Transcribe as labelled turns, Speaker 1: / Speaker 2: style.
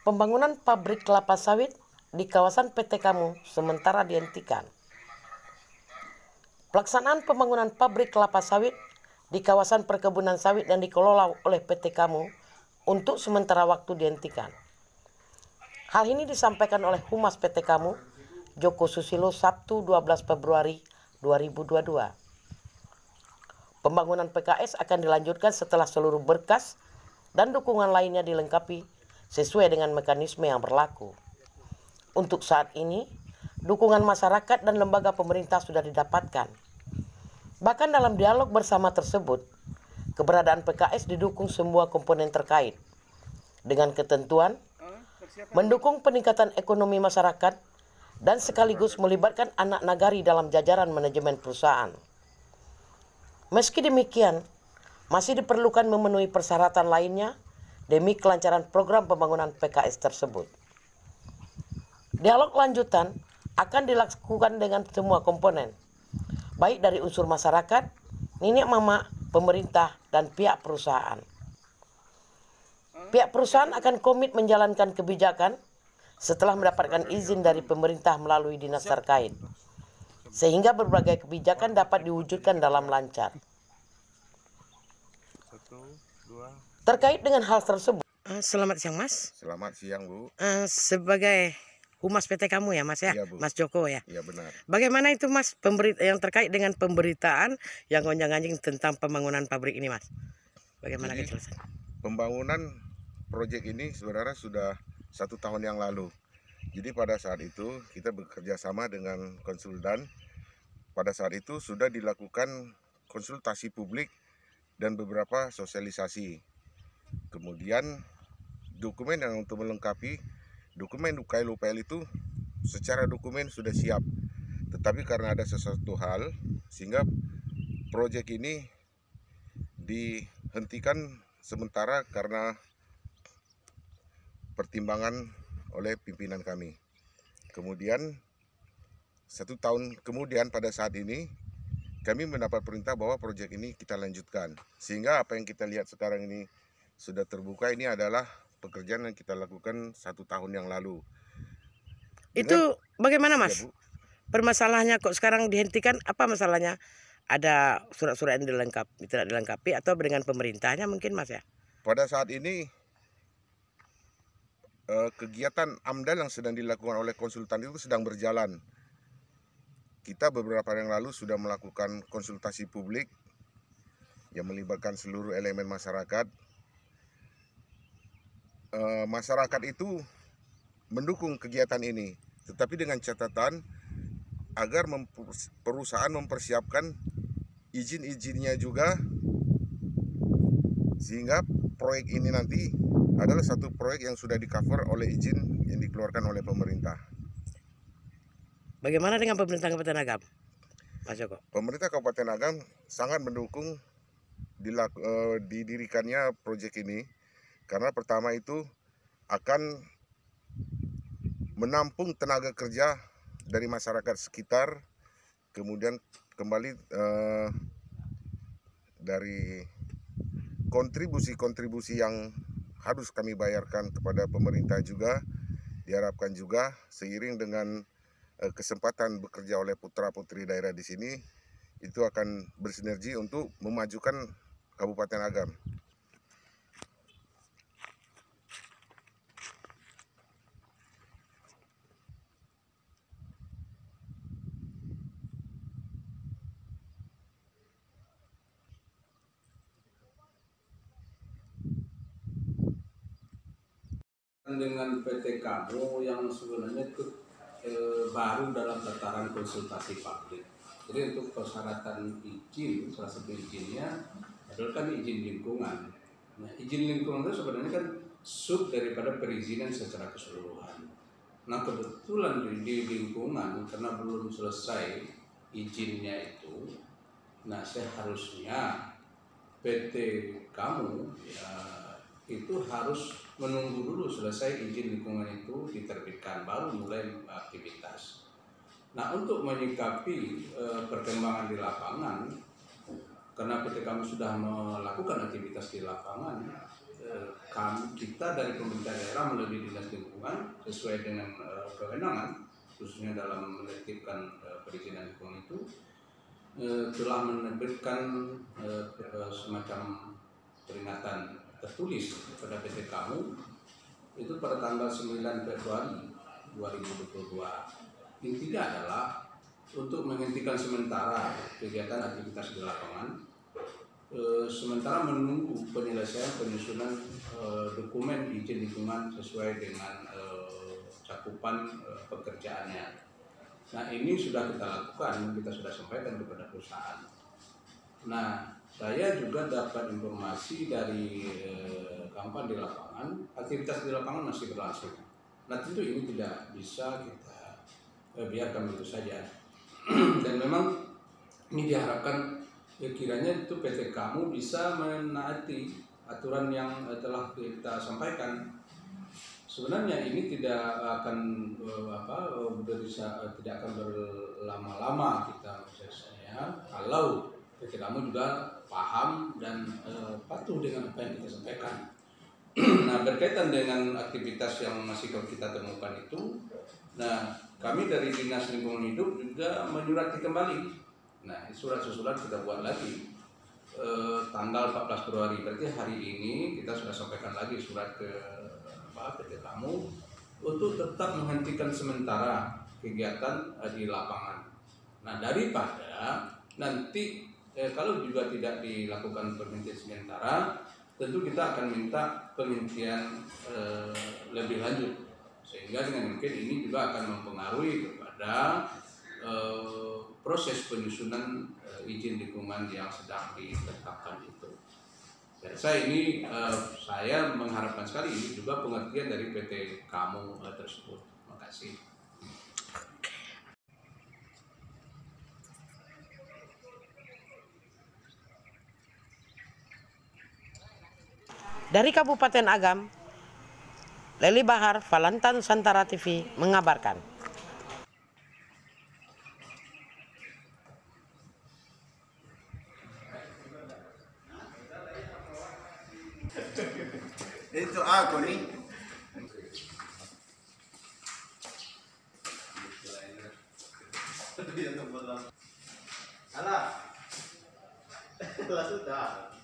Speaker 1: Pembangunan pabrik kelapa sawit di kawasan PT Kamu sementara dihentikan. Pelaksanaan pembangunan pabrik kelapa sawit di kawasan perkebunan sawit yang dikelola oleh PT Kamu untuk sementara waktu dihentikan. Hal ini disampaikan oleh Humas PT Kamu, Joko Susilo, Sabtu 12 Februari 2022. Pembangunan PKS akan dilanjutkan setelah seluruh berkas dan dukungan lainnya dilengkapi sesuai dengan mekanisme yang berlaku. Untuk saat ini, dukungan masyarakat dan lembaga pemerintah sudah didapatkan. Bahkan dalam dialog bersama tersebut, keberadaan PKS didukung semua komponen terkait, dengan ketentuan mendukung peningkatan ekonomi masyarakat dan sekaligus melibatkan anak nagari dalam jajaran manajemen perusahaan. Meski demikian, masih diperlukan memenuhi persyaratan lainnya demi kelancaran program pembangunan PKS tersebut. Dialog lanjutan akan dilakukan dengan semua komponen, baik dari unsur masyarakat, nenek mama, pemerintah, dan pihak perusahaan. Pihak perusahaan akan komit menjalankan kebijakan setelah mendapatkan izin dari pemerintah melalui dinas terkait, sehingga berbagai kebijakan dapat diwujudkan dalam lancar. Terkait dengan hal tersebut, selamat siang Mas.
Speaker 2: Selamat siang Bu.
Speaker 1: Sebagai Humas PT Kamu ya Mas ya,
Speaker 2: Iya, Bu.
Speaker 1: Mas Joko ya.
Speaker 2: Iya benar.
Speaker 1: Bagaimana itu Mas yang terkait dengan pemberitaan yang gonjang-ganjing tentang pembangunan pabrik ini Mas? Bagaimana kejelasan?
Speaker 2: Pembangunan proyek ini sebenarnya sudah 1 tahun yang lalu. Jadi pada saat itu kita bekerja sama dengan konsultan. Pada saat itu sudah dilakukan konsultasi publik dan beberapa sosialisasi. Kemudian dokumen yang untuk melengkapi dokumen UKL itu secara dokumen sudah siap. Tetapi karena ada sesuatu hal sehingga proyek ini dihentikan sementara karena pertimbangan oleh pimpinan kami. Kemudian 1 tahun kemudian pada saat ini kami mendapat perintah bahwa proyek ini kita lanjutkan. Sehingga apa yang kita lihat sekarang ini sudah terbuka, ini adalah pekerjaan yang kita lakukan 1 tahun yang lalu.
Speaker 1: Itu bagaimana Mas?
Speaker 2: Ya, Bu.
Speaker 1: Permasalahannya kok sekarang dihentikan, apa masalahnya? Ada surat-surat yang tidak dilengkapi atau dengan pemerintahnya mungkin Mas ya?
Speaker 2: Pada saat ini kegiatan AMDAL yang sedang dilakukan oleh konsultan itu sedang berjalan. Kita beberapa hari yang lalu sudah melakukan konsultasi publik yang melibatkan seluruh elemen masyarakat. Masyarakat itu mendukung kegiatan ini, tetapi dengan catatan agar perusahaan mempersiapkan izin-izinnya juga, sehingga proyek ini nanti adalah satu proyek yang sudah di-cover oleh izin yang dikeluarkan oleh pemerintah.
Speaker 1: Bagaimana dengan pemerintah Kabupaten Agam, Mas Joko?
Speaker 2: Pemerintah Kabupaten Agam sangat mendukung didirikannya proyek ini, karena pertama itu akan menampung tenaga kerja dari masyarakat sekitar, kemudian kembali dari kontribusi yang harus kami bayarkan kepada pemerintah juga, diharapkan juga seiring dengan kesempatan bekerja oleh putra-putri daerah di sini, itu akan bersinergi untuk memajukan Kabupaten Agam.
Speaker 3: Dengan PT Kamu yang sebenarnya itu baru dalam tataran konsultasi publik. Jadi untuk persyaratan izin, salah satu izinnya adalah kan izin lingkungan. Nah, izin lingkungan itu sebenarnya kan sub daripada perizinan secara keseluruhan. Nah, kebetulan di lingkungan karena belum selesai izinnya itu, nah seharusnya PT Kamu ya itu harus menunggu dulu selesai izin lingkungan itu diterbitkan baru mulai aktivitas. Nah, untuk menyikapi perkembangan di lapangan, karena PT Kamu sudah melakukan aktivitas di lapangan, kita dari pemerintah daerah melalui dinas lingkungan sesuai dengan kewenangan khususnya dalam menertibkan perizinan lingkungan itu telah menerbitkan semacam peringatan tertulis kepada PT Kamu itu pada tanggal 9 Februari 2022. Intinya adalah untuk menghentikan sementara kegiatan aktivitas di lapangan, sementara menunggu penyelesaian penyusunan dokumen izin lingkungan sesuai dengan cakupan pekerjaannya. Nah, ini sudah kita lakukan, kita sudah sampaikan kepada perusahaan. Nah, saya juga dapat informasi dari kawan di lapangan, aktivitas di lapangan masih berlangsung. Nah, tentu ini tidak bisa kita biarkan begitu saja. Dan memang ini diharapkan kiranya itu PT Kamu bisa menaati aturan yang telah kita sampaikan. Sebenarnya ini tidak akan tidak akan berlama-lama kita prosesnya kalau PT Kamu juga paham dan patuh dengan apa yang kita sampaikan. Nah, berkaitan dengan aktivitas yang masih kita temukan itu, nah kami dari Dinas Lingkungan Hidup juga menyurati kembali. Nah, surat susulan kita buat lagi tanggal 14 Februari, berarti hari ini kita sudah sampaikan lagi surat ke PT Kamu untuk tetap menghentikan sementara kegiatan di lapangan. Nah, daripada nanti kalau juga tidak dilakukan penghentian sementara, tentu kita akan minta penghentian lebih lanjut, sehingga dengan mungkin ini juga akan mempengaruhi kepada proses penyusunan izin lingkungan yang sedang ditetapkan itu. Dan saya mengharapkan sekali ini juga pengertian dari PT Kamu tersebut. Terima kasih.
Speaker 1: Dari Kabupaten Agam, Leli Bahar, Valanta Nusantara TV mengabarkan.
Speaker 4: Itu aku nih. Alah, sudah.